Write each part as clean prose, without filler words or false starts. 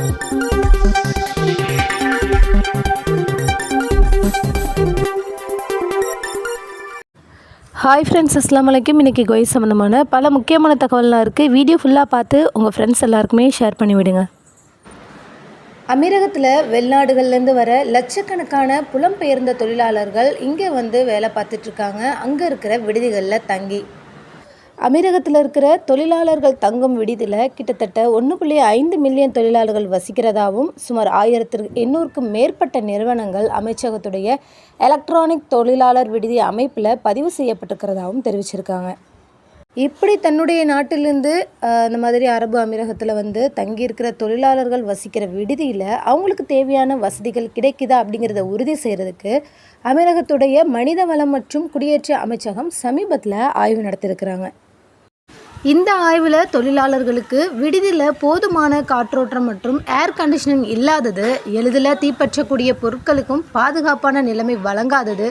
Hi friends, அஸ்ஸலாமு அலைக்கும். இன்றைக்கி குவைத் சம்மந்தமான பல முக்கியமான தகவல்லாம் இருக்குது. வீடியோ ஃபுல்லாக பார்த்து உங்கள் ஃப்ரெண்ட்ஸ் எல்லாருக்குமே ஷேர் பண்ணி விடுங்க. அமீரகத்தில் வெளிநாடுகள்லேருந்து வர லட்சக்கணக்கான புலம்பெயர்ந்த தொழிலாளர்கள் இங்கே வந்து வேலை பார்த்துட்ருக்காங்க. அங்கே இருக்கிற விடுதிகளில் தங்கி அமீரகத்தில் இருக்கிற தொழிலாளர்கள் தங்கும் விடுதியில் கிட்டத்தட்ட 1.5 மில்லியன் தொழிலாளர்கள் வசிக்கிறதாகவும் சுமார் 1800க்கும் மேற்பட்ட நிறுவனங்கள் அமைச்சகத்துடைய எலக்ட்ரானிக் தொழிலாளர் விடுதி அமைப்பில் பதிவு செய்யப்பட்டிருக்கிறதாகவும் தெரிவிச்சிருக்காங்க. இப்படி தன்னுடைய நாட்டிலேருந்து இந்த மாதிரி அரபு அமீரகத்தில் வந்து தங்கியிருக்கிற தொழிலாளர்கள் வசிக்கிற விடுதியில் அவங்களுக்கு தேவையான வசதிகள் கிடைக்குதா அப்படிங்கிறத உறுதி செய்கிறதுக்கு அமீரகத்துடைய மனித வளம் மற்றும் குடியேற்ற அமைச்சகம் சமீபத்தில் ஆய்வு நடத்தியிருக்கிறாங்க. இந்த ஆய்வில் தொழிலாளர்களுக்கு விடுதியில் போதுமான காற்றோட்டம் மற்றும் ஏர் கண்டிஷனிங் இல்லாதது, எளிதில் தீப்பற்றக்கூடிய பொருட்களுக்கும் பாதுகாப்பான நிலைமை வழங்காதது,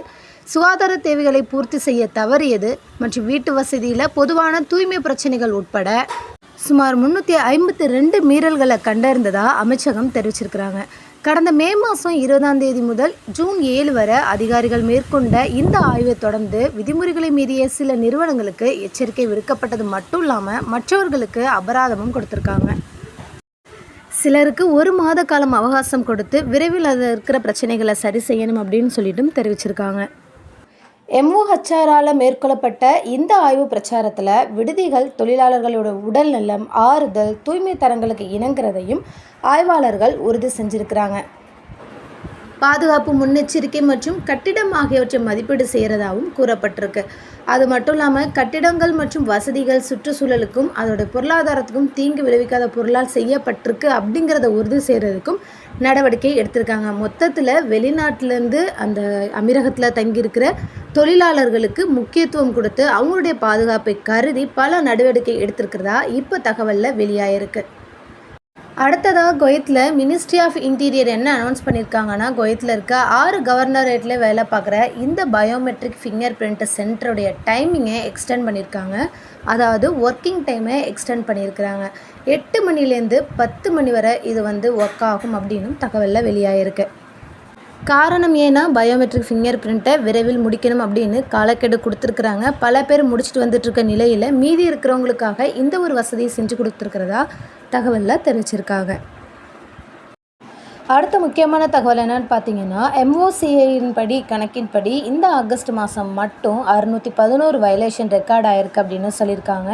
சுகாதார தேவைகளை பூர்த்தி செய்ய தவறியது மற்றும் வீட்டு வசதியில் பொதுவான தூய்மை பிரச்சனைகள் உட்பட சுமார் 352 மீறல்களை கண்டறிந்ததாக அமைச்சகம் தெரிவிச்சிருக்கிறாங்க. கடந்த மே மாதம் 20ஆம் தேதி முதல் ஜூன் 7 வரை அதிகாரிகள் மேற்கொண்ட இந்த ஆய்வை தொடர்ந்து விதிமுறைகளை மீறிய சில நிறுவனங்களுக்கு எச்சரிக்கை விடுக்கப்பட்டது மட்டும் இல்லாமல் மற்றவர்களுக்கு அபராதமும் கொடுத்துருக்காங்க. சிலருக்கு 1 மாத காலம் அவகாசம் கொடுத்து விரைவில் அதில் இருக்கிற பிரச்சனைகளை சரி செய்யணும் அப்படின்னு சொல்லிட்டும் தெரிவிச்சிருக்காங்க. MOHRஆல் மேற்கொள்ளப்பட்ட இந்த ஆய்வு பிரச்சாரத்தில் விடுதிகள் தொழிலாளர்களோட உடல் நலம், ஆறுதல், தூய்மை தரங்களுக்கு இணங்குறதையும் ஆய்வாளர்கள் உறுதி செஞ்சுருக்கிறாங்க. பாதுகாப்பு முன்னெச்சரிக்கை மற்றும் கட்டிடம் ஆகியவற்றை மதிப்பீடு செய்கிறதாகவும் கூறப்பட்டிருக்கு. அது மட்டும் இல்லாமல் கட்டிடங்கள் மற்றும் வசதிகள் சுற்றுச்சூழலுக்கும் அதோட பொருளாதாரத்துக்கும் தீங்கு விளைவிக்காத பொருளால் செய்யப்பட்டிருக்கு அப்படிங்கிறத உறுதி செய்கிறதுக்கும் நடவடிக்கை எடுத்திருக்காங்க. மொத்தத்தில் வெளிநாட்டிலேருந்து அந்த அமீரகத்தில் தங்கியிருக்கிற தொழிலாளர்களுக்கு முக்கியத்துவம் கொடுத்து அவங்களுடைய பாதுகாப்பை கருதி பல நடவடிக்கை எடுத்திருக்கிறதா இப்போ தகவலில் வெளியாயிருக்கு. அடுத்ததாக குவைத்தில் மினிஸ்ட்ரி ஆஃப் இன்டீரியர் என்ன அனௌன்ஸ் பண்ணியிருக்காங்கன்னா, குவைத்தில் இருக்க 6 கவர்னரேட்டில் வேலை பார்க்குற இந்த பயோமெட்ரிக் ஃபிங்கர் பிரிண்ட் சென்டருடைய டைமிங்கை எக்ஸ்டெண்ட் பண்ணியிருக்காங்க. அதாவது ஒர்க்கிங் டைமை எக்ஸ்டெண்ட் பண்ணியிருக்கிறாங்க. 8 மணிலேருந்து 10 மணி வரை இது வந்து ஒர்க் ஆகும் அப்படின்னு தகவலில் வெளியாகிருக்கு. காரணம் ஏன்னா பயோமெட்ரிக் ஃபிங்கர் பிரிண்ட்டை விரைவில் முடிக்கணும் அப்படின்னு காலக்கெடு கொடுத்துருக்குறாங்க. பல பேர் முடிச்சுட்டு வந்துட்டுருக்க நிலையில் மீதி இருக்கிறவங்களுக்காக இந்த ஒரு வசதியை செஞ்சு கொடுத்துருக்கிறதா தகவலில் தெரிவிச்சிருக்காங்க. அடுத்த முக்கியமான தகவல் என்னன்னு பார்த்தீங்கன்னா, MOCIன் படி கணக்கின்படி இந்த ஆகஸ்ட் மாதம் மட்டும் 611 வயலேஷன் ரெக்கார்ட் ஆகிருக்கு அப்படின்னு சொல்லியிருக்காங்க.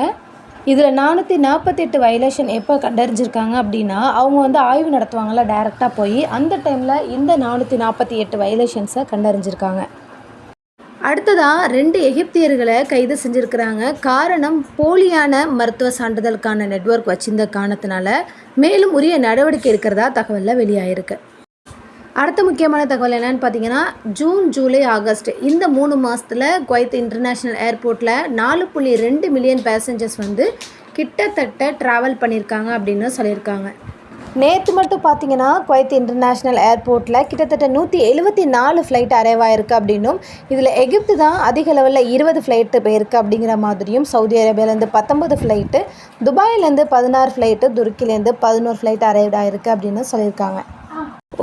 இதில் 448 வயலேஷன் எப்போ கண்டறிஞ்சிருக்காங்க அப்படின்னா, அவங்க வந்து ஆய்வு நடத்துவாங்கள்ல டைரெக்டாக போய், அந்த டைமில் இந்த 448 வயலேஷன்ஸை கண்டறிஞ்சிருக்காங்க. அடுத்ததாக 2 எகிப்தியர்களை கைது செஞ்சுருக்கிறாங்க. காரணம் போலியான மருத்துவ சான்றிதழுக்கான நெட்வொர்க் வச்சிருந்த காரணத்தினால மேலும் உரிய நடவடிக்கை இருக்கிறதா தகவலில் வெளியாகிருக்கு. அடுத்த முக்கியமான தகவல் என்னென்னு பார்த்தீங்கன்னா, ஜூன், ஜூலை, ஆகஸ்ட் இந்த 3 மாதத்தில் குவைத் இன்டர்நேஷ்னல் ஏர்போர்ட்டில் 4.2 மில்லியன் பேசஞ்சர்ஸ் வந்து கிட்டத்தட்ட ட்ராவல் பண்ணியிருக்காங்க அப்படின்னு சொல்லியிருக்காங்க. நேற்று மட்டும் பார்த்தீங்கன்னா குவைத் இன்டர்நேஷ்னல் ஏர்போர்ட்டில் கிட்டத்தட்ட 174 ஃப்ளைட் அரைவ் ஆகிருக்கு அப்படின்னும், இதில் எகிப்து தான் அதிக லெவலில் 20 ஃப்ளைட்டு போயிருக்கு அப்படிங்கிற மாதிரியும், சவுதி அரேபியாவிலேருந்து 19 ஃப்ளைட்டு, துபாயிலேருந்து 16 ஃப்ளைட்டு, துருக்கிலேருந்து 11 ஃப்ளைட் அரைவ் ஆகிருக்கு அப்படின்னு சொல்லியிருக்காங்க.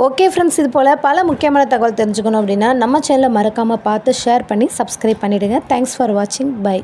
ஓகே ஃப்ரெண்ட்ஸ், இது போல் பல முக்கியமான தகவல் தெரிஞ்சுக்கணும் அப்படின்னா நம்ம சேனலை மறக்காமல் பார்த்து ஷேர் பண்ணி சப்ஸ்கிரைப் பண்ணிவிடுங்க. தேங்க்ஸ் ஃபார் வாட்சிங். பை.